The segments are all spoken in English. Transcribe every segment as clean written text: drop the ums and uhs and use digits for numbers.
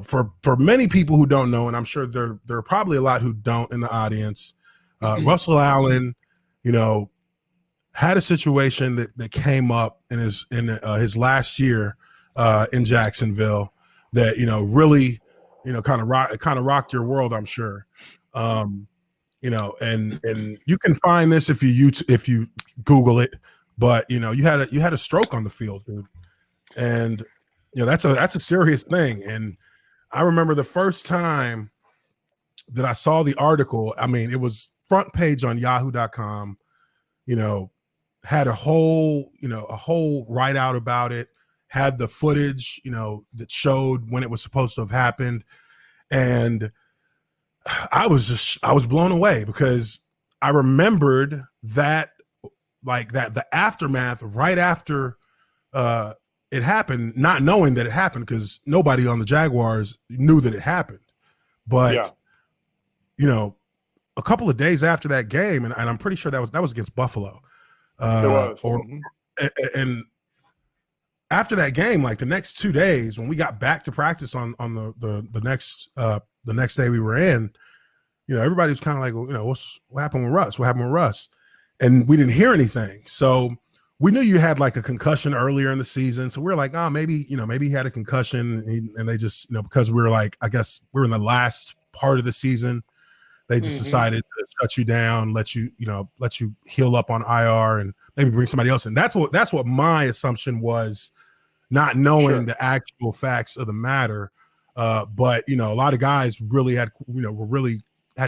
for many people who don't know, and I'm sure there are probably a lot who don't in the audience, Russell Allen, had a situation that came up in his last year in Jacksonville that really kind of rocked your world, I'm sure. And you can find this if you Google it, but you had a stroke on the field, dude, and that's a serious thing. And I remember the first time that I saw the article. I mean, it was front page on Yahoo.com. Had a whole write out about it. Had the footage, that showed when it was supposed to have happened, and I was blown away because I remembered that, like, that the aftermath right after it happened, not knowing that it happened because nobody on the Jaguars knew that it happened. But a couple of days after that game, and I'm pretty sure that was against Buffalo. It was. And after that game, like the next 2 days, when we got back to practice on the next day we were in, everybody was kind of like, well, what happened with Russ? What happened with Russ? And we didn't hear anything. So we knew you had like a concussion earlier in the season. So we were like, oh, maybe he had a concussion, and they just, because we were like, I guess we were in the last part of the season. They just decided to shut you down, let you heal up on IR, and maybe bring somebody else in. That's what my assumption was, not knowing the actual facts of the matter. But a lot of guys really had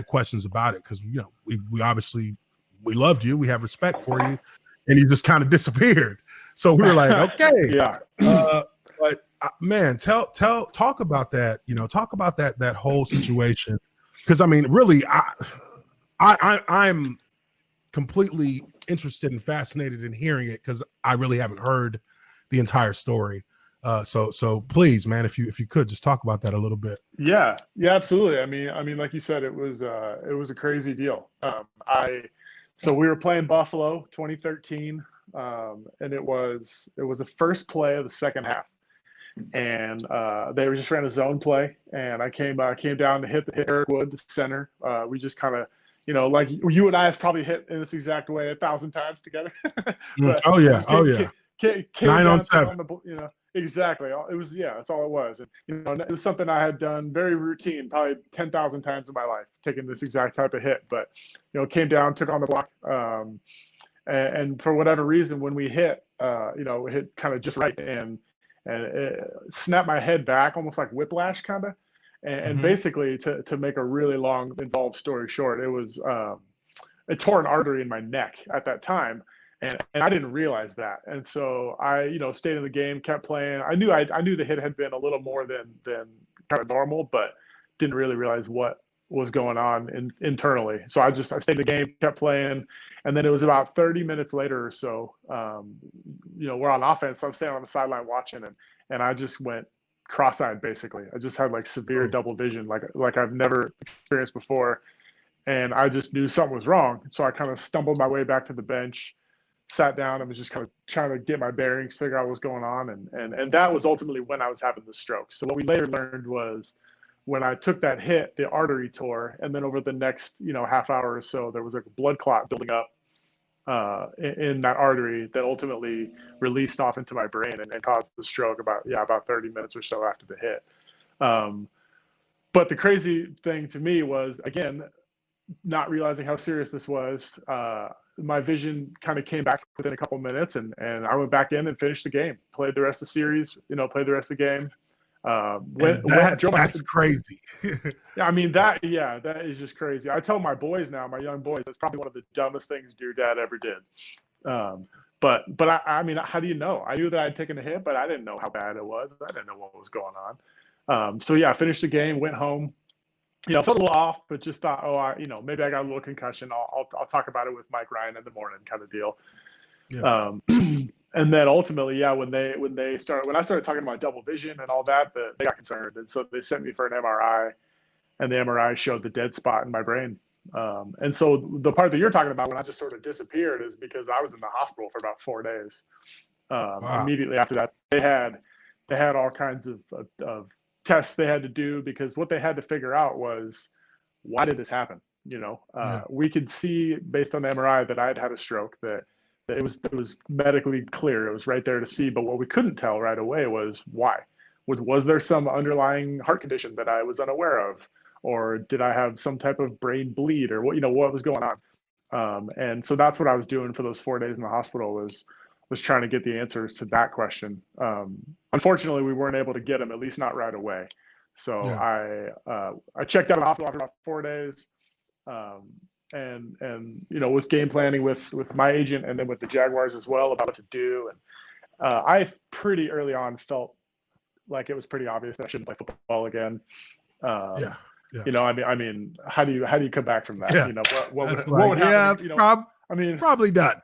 questions about it because we obviously loved you, we have respect for you, and you just kind of disappeared. So we were like, okay, but man, talk about that. Talk about that whole situation. Because I mean, really, I'm completely interested and fascinated in hearing it because I really haven't heard the entire story. So please, man, if you could just talk about that a little bit. Yeah, absolutely. I mean, like you said, it was a crazy deal. So we were playing Buffalo, 2013, and it was the first play of the second half. And they just ran a zone play, and I came down to hit Eric Wood, the center. We just kind of, like you and I have probably hit in this exact way 1,000 times together. But oh yeah. Came 9 down on 7. Exactly. It was, that's all it was. And it was something I had done very routine, probably 10,000 times in my life, taking this exact type of hit. But came down, took on the block, and for whatever reason, when we hit, it hit kind of just right, and it snapped my head back, almost like whiplash kind of. And basically, to make a really long, involved story short, it was it tore an artery in my neck at that time, and I didn't realize that. And so I stayed in the game, kept playing. I knew the hit had been a little more than kind of normal, but didn't really realize what was going on internally. So I stayed in the game, kept playing. And then it was about 30 minutes later or so, we're on offense. So I'm standing on the sideline watching, and I just went cross-eyed, basically. I just had like severe double vision, like I've never experienced before. And I just knew something was wrong. So I kind of stumbled my way back to the bench, sat down, and was just kind of trying to get my bearings, figure out what was going on. And that was ultimately when I was having the stroke. So what we later learned was, when I took that hit, the artery tore, and then over the next, half hour or so, there was a blood clot building up in that artery that ultimately released off into my brain and caused the stroke about 30 minutes or so after the hit. But the crazy thing to me was, again, not realizing how serious this was. My vision kind of came back within a couple minutes, and I went back in and finished the game, played the rest of the series, played the rest of the game. That's crazy. I mean, that is just crazy. I tell my boys now, my young boys, that's probably one of the dumbest things your dad ever did. But I mean, how do you know? I knew that I'd taken a hit, but I didn't know how bad it was. I didn't know what was going on. So I finished the game, went home. Felt a little off, but just thought, maybe I got a little concussion. I'll talk about it with Mike Ryan in the morning, kind of deal. Yeah. And then ultimately, when I started talking about double vision and all that, they got concerned, and so they sent me for an MRI, and the MRI showed the dead spot in my brain. And so the part that you're talking about, when I just sort of disappeared, is because I was in the hospital for about 4 days. Wow. Immediately after that, they had all kinds of tests they had to do, because what they had to figure out was, why did this happen? We could see based on the MRI that I had had a stroke, that it was medically clear. It was right there to see. But what we couldn't tell right away was why. Was there some underlying heart condition that I was unaware of, or did I have some type of brain bleed, or what was going on? And so that's what I was doing for those 4 days in the hospital, was trying to get the answers to that question. Unfortunately, we weren't able to get them, at least not right away. So I checked out of the hospital after about 4 days, and was game planning with my agent and then with the Jaguars as well about what to do. And I pretty early on felt like it was pretty obvious that I shouldn't play football again. I mean, how do you come back from that? Yeah. What would happen? Probably done.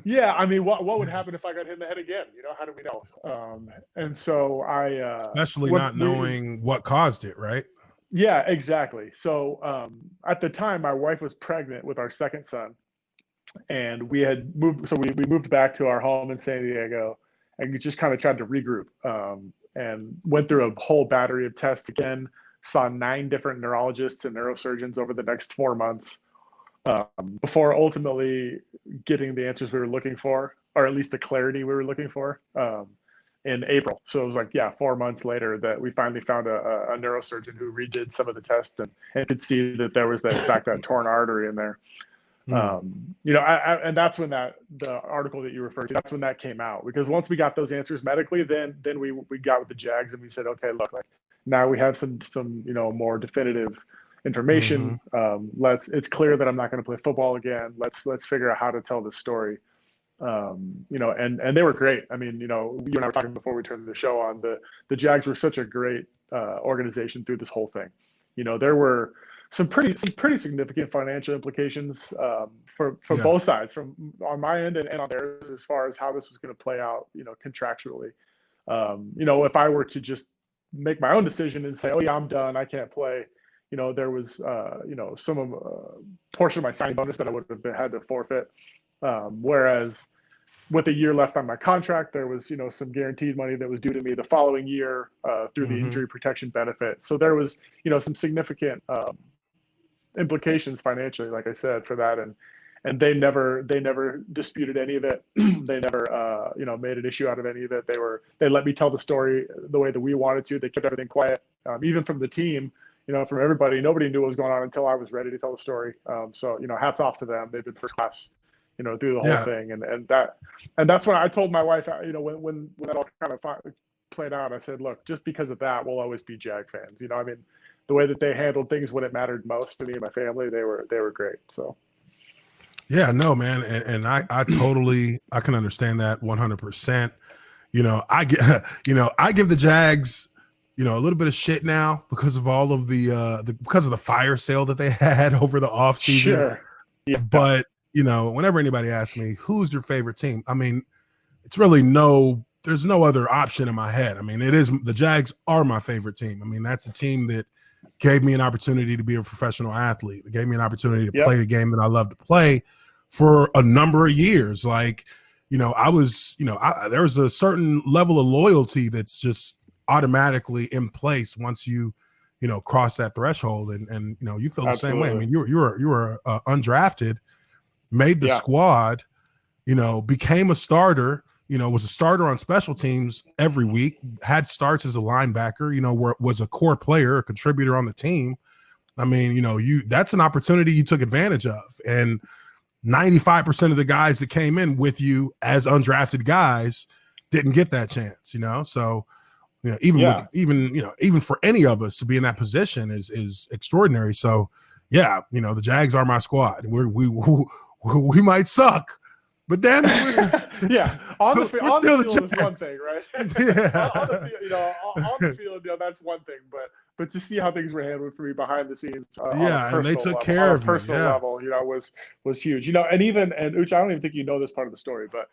Yeah, I mean, what would happen if I got hit in the head again? How do we know? And so especially not knowing what caused it, right? Yeah, exactly. So at the time, my wife was pregnant with our second son, and we had moved. So we moved back to our home in San Diego, and we just kind of tried to regroup, and went through a whole battery of tests again. Saw 9 different neurologists and neurosurgeons over the next 4 months, before ultimately getting the answers we were looking for, or at least the clarity we were looking for, in April. So it was like, 4 months later that we finally found a neurosurgeon who redid some of the tests and could see that there was, in fact, that torn artery in there. And that's when the article that you referred to, that's when that came out, because once we got those answers medically, then we got with the Jags and we said, okay, look, like now we have some more definitive information. It's clear that I'm not going to play football again. Let's figure out how to tell this story. And they were great. I mean, you and I were talking before we turned the show on. The Jags were such a great organization through this whole thing. There were some pretty significant financial implications for both sides, from on my end and on theirs, as far as how this was going to play out, contractually. If I were to just make my own decision and say, oh yeah, I'm done, I can't play, there was some of portion of my signing bonus that I would have had to forfeit. Whereas with a year left on my contract, there was, some guaranteed money that was due to me the following year through the injury protection benefit. So there was, some significant implications financially, like I said, for that. And they never disputed any of it. They never, made an issue out of any of it. They let me tell the story the way that we wanted to. They kept everything quiet, even from the team, from everybody. Nobody knew what was going on until I was ready to tell the story. So, hats off to them. They've been first class, through the whole thing. And that's when I told my wife, when that all kind of played out, I said, look, just because of that, we'll always be Jag fans. The way that they handled things when it mattered most to me and my family, they were great. So. Yeah, no, man. And I totally, I can understand that 100%. I give the Jags, a little bit of shit now because of all of because of the fire sale that they had over the offseason. Sure. Yeah. But, whenever anybody asks me, who's your favorite team? I mean, it's really there's no other option in my head. I mean, the Jags are my favorite team. I mean, that's the team that gave me an opportunity to be a professional athlete. It gave me an opportunity to play the game that I love to play for a number of years. Like, I was, there was a certain level of loyalty that's just automatically in place once you, cross that threshold. And you feel the same way. I mean, you were undrafted, made the squad, became a starter, was a starter on special teams every week, had starts as a linebacker, was a core player, a contributor on the team. I mean, that's an opportunity you took advantage of. And 95% of the guys that came in with you as undrafted guys didn't get that chance, So, even for any of us to be in that position is extraordinary. So, the Jags are my squad. We might suck, but damn it, on the field is Jags. one thing, right? On the field, that's one thing, but to see how things were handled for me behind the scenes, and they took care of you. Personal level, was huge. And Uche, I don't even think you know this part of the story, but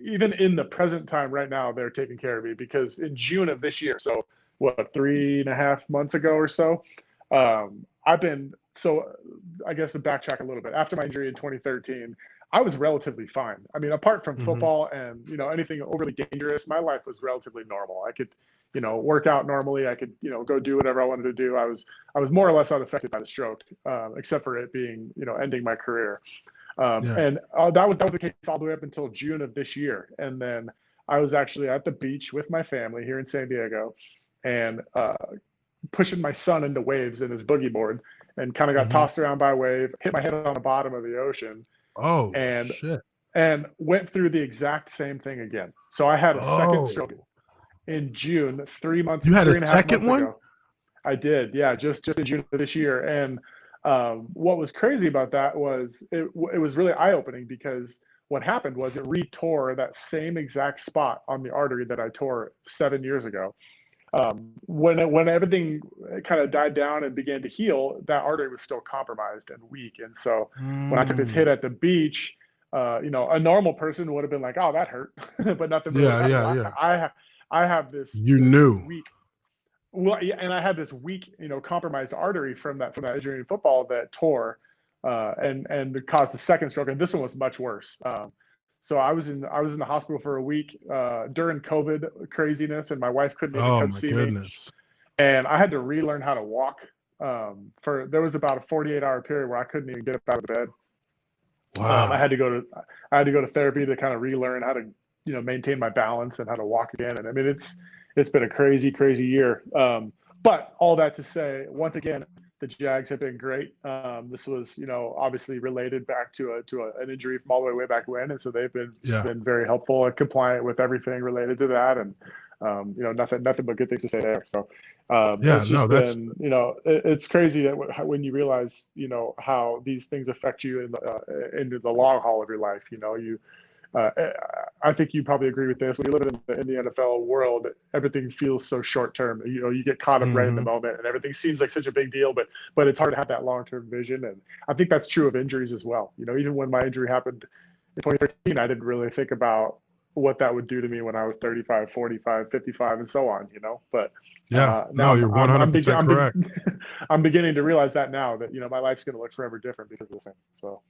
even in the present time right now, they're taking care of me, because in June of this year, so what, 3.5 months ago or so, I guess to backtrack a little bit, after my injury in 2013, I was relatively fine. I mean, apart from football and, anything overly dangerous, my life was relatively normal. I could, work out normally. I could, go do whatever I wanted to do. I was more or less unaffected by the stroke, except for it being, ending my career. And that was the case all the way up until June of this year. And then I was actually at the beach with my family here in San Diego, and pushing my son into waves in his boogie board, and kind of got tossed around by a wave, hit my head on the bottom of the ocean. Oh, and shit. and went through the exact same thing again. So I had a second stroke in June, 3 months. You had three a and a half second months one? ago. I did, yeah, just in June of this year. And what was crazy about that was it was really eye-opening, because what happened was it re-tore that same exact spot on the artery that I tore 7 years ago. When everything kind of died down and began to heal, that artery was still compromised and weak. And so when I took this hit at the beach, a normal person would have been like, "Oh, that hurt," but nothing really happened. Yeah. I have this weak. Well, yeah, and I had this weak, compromised artery from that injury in football that tore, and caused the second stroke. And this one was much worse. So I was in the hospital for a week during COVID craziness, and my wife couldn't even come see me. And I had to relearn how to walk. There was about a 48-hour period where I couldn't even get up out of bed. Wow. I had to go to therapy to kind of relearn how to, maintain my balance and how to walk again. And I mean, it's been a crazy, crazy year. But all that to say, once again, the Jags have been great. This was, obviously related back to an injury from all the way back when, and so they've been very helpful and compliant with everything related to that, and nothing but good things to say there. So it's crazy that when you realize, how these things affect you in the long haul of your life. I think you probably agree with this. When you live in the NFL world, everything feels so short term. You get caught up right in the moment, and everything seems like such a big deal. But it's hard to have that long term vision, and I think that's true of injuries as well. Even when my injury happened in 2013, I didn't really think about what that would do to me when I was 35, 45, 55, and so on. But now you're 100% correct. I'm beginning to realize that now, that my life's going to look forever different because of this thing. So.